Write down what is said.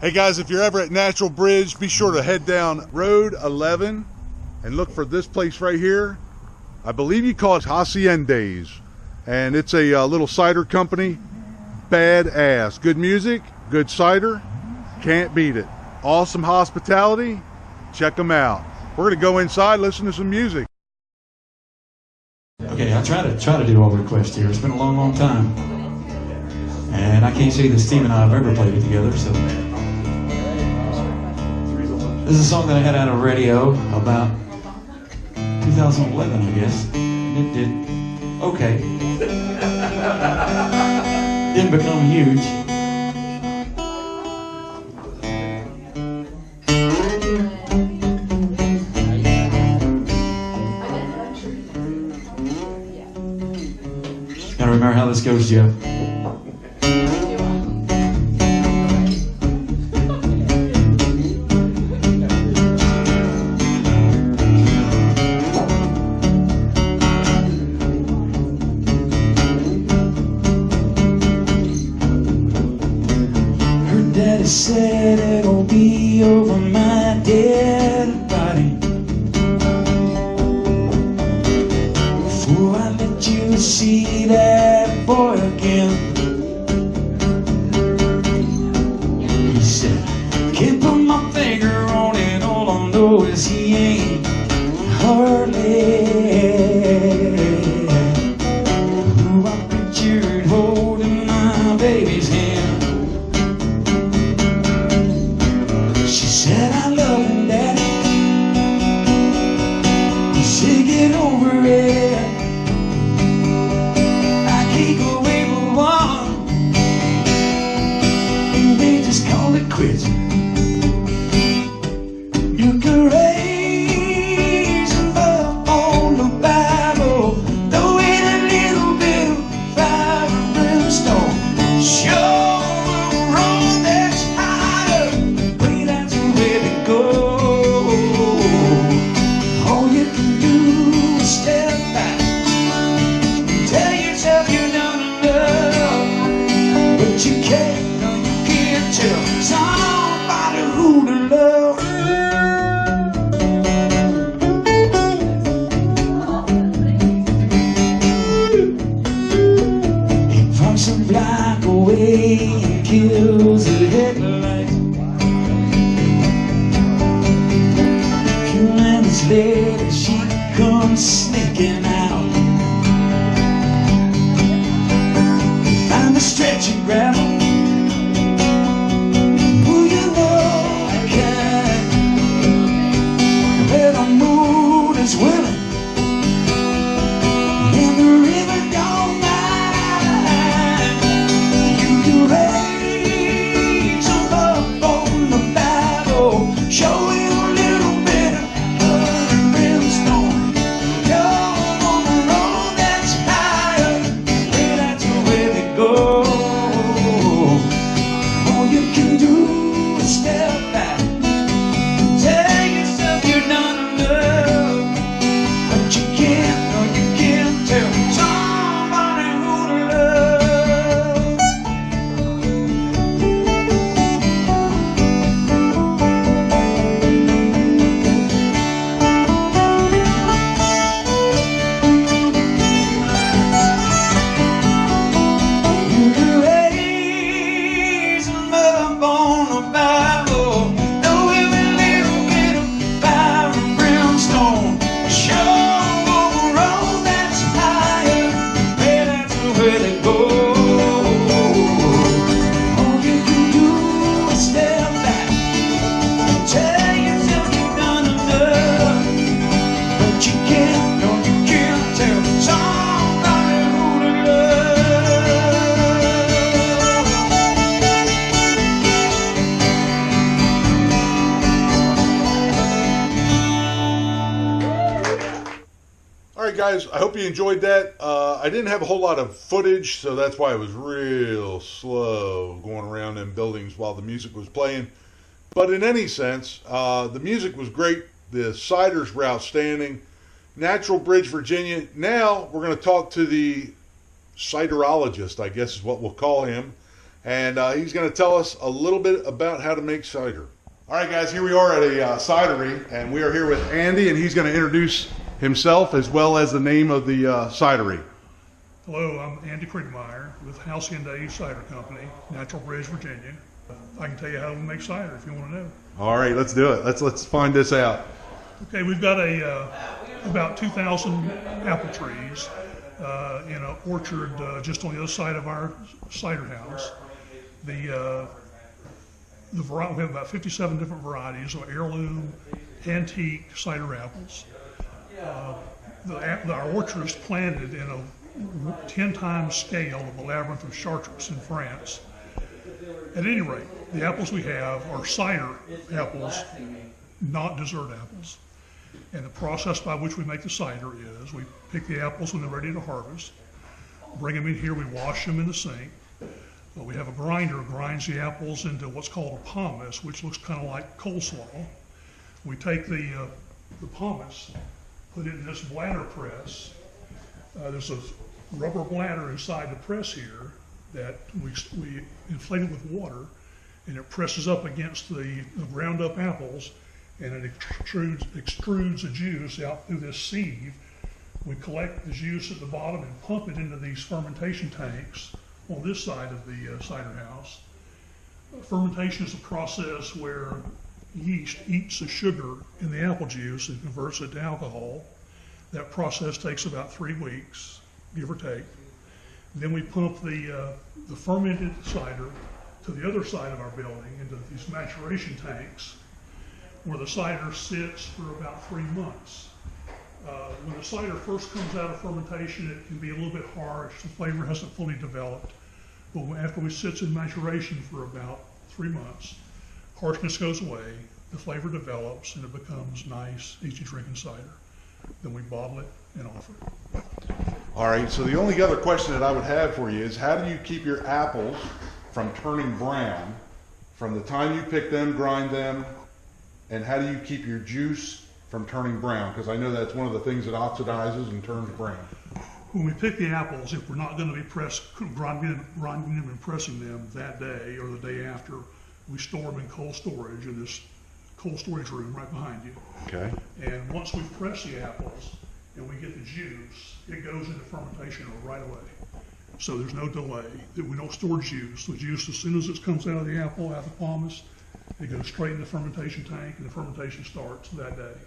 Hey guys, if you're ever at Natural Bridge, be sure to head down Road 11 and look for this place right here. I believe you call it Halcyon, and it's a little cider company. Badass. Good music, good cider, can't beat it. Awesome hospitality, check them out. We're gonna go inside, listen to some music. Okay, I try to do all the requests here. It's been a long time. And I can't say that Steve and I have ever played it together, so. This is a song that I had out of radio about 2011, I guess. And it did okay. Didn't become huge. Gotta remember how this goes, Jeff. Daddy said it'll be over my dead body before I let you see that boy again. He said, can't put my finger on it, all I know is he ain't hardly who I pictured holding my baby's hand. Said I love him, Daddy. He said get over it. I can't go away for one, and they just call it quits. You can raise love on the Bible, throw in a little bit of fire and brimstone. Show kills the headlights. A few minutes later she comes sneaking out. Find the stretch and grab her. Oh, you know the kind where the moon is willing and the river don't mind. You can raise them up on the Bible, show you a little bit of blood and brimstone. You're on the road that's higher, hey, that's where they go. All you can do is step back and tell yourself you're not enough, but you can't, no you can't tell somebody who to love. You can raise them up on the Bible, throw in a little bit of fire and brimstone. Show a road that's higher, hey, that's where they go. All you can do is step back and tell yourself you've done enough, but you can't, no you can't tell somebody who to Alright guys, I hope you enjoyed that. I didn't have a whole lot of footage, so that's why it was real slow going around them buildings while the music was playing. But in any sense, the music was great. The ciders were outstanding. Natural Bridge, Virginia. Now we're going to talk to the ciderologist, I guess is what we'll call him. and he's going to tell us a little bit about how to make cider. All right, guys, here we are at a cidery, and we are here with Andy, and he's going to introduce himself as well as the name of the cidery. Hello, I'm Andy Kriegmeyer with Halcyon Cider Company, Natural Bridge, Virginia. I can tell you how we make cider if you want to know. All right, let's do it. Let's find this out. Okay, we've got about 2,000 apple trees in an orchard just on the other side of our cider house. We have about 57 different varieties of heirloom, antique cider apples. Our orchard is planted in a 10 times scale of the labyrinth of Chartres in France. At any rate, the apples we have are cider apples, not dessert apples. And the process by which we make the cider is we pick the apples when they're ready to harvest, bring them in here, we wash them in the sink. We have a grinder that grinds the apples into what's called a pomace, which looks kind of like coleslaw. We take the pomace, put it in this bladder press. There's a rubber bladder inside the press here that we inflate it with water, and it presses up against the ground up apples, and it extrudes the juice out through this sieve. We collect the juice at the bottom and pump it into these fermentation tanks on this side of the cider house. Fermentation is a process where yeast eats the sugar in the apple juice and converts it to alcohol. That process takes about 3 weeks, give or take. Then we pump the fermented cider to the other side of our building into these maturation tanks, where the cider sits for about 3 months. When the cider first comes out of fermentation, it can be a little bit harsh. The flavor hasn't fully developed. But after it sits in maturation for about 3 months, harshness goes away, the flavor develops, and it becomes nice, easy drinking cider. Then we bottle it and offer it. All right, so the only other question that I would have for you is, how do you keep your apples from turning brown from the time you pick them, grind them, and how do you keep your juice from turning brown? Because I know that's one of the things that oxidizes and turns brown. When we pick the apples, if we're not going to be grinding them and pressing them that day or the day after, we store them in cold storage in this cold storage room right behind you. Okay. And once we press the apples and we get the juice, it goes into fermentation right away. So there's no delay. We don't store juice. The juice, as soon as it comes out of the apple, out of the pomace, it goes straight in the fermentation tank, and the fermentation starts that day.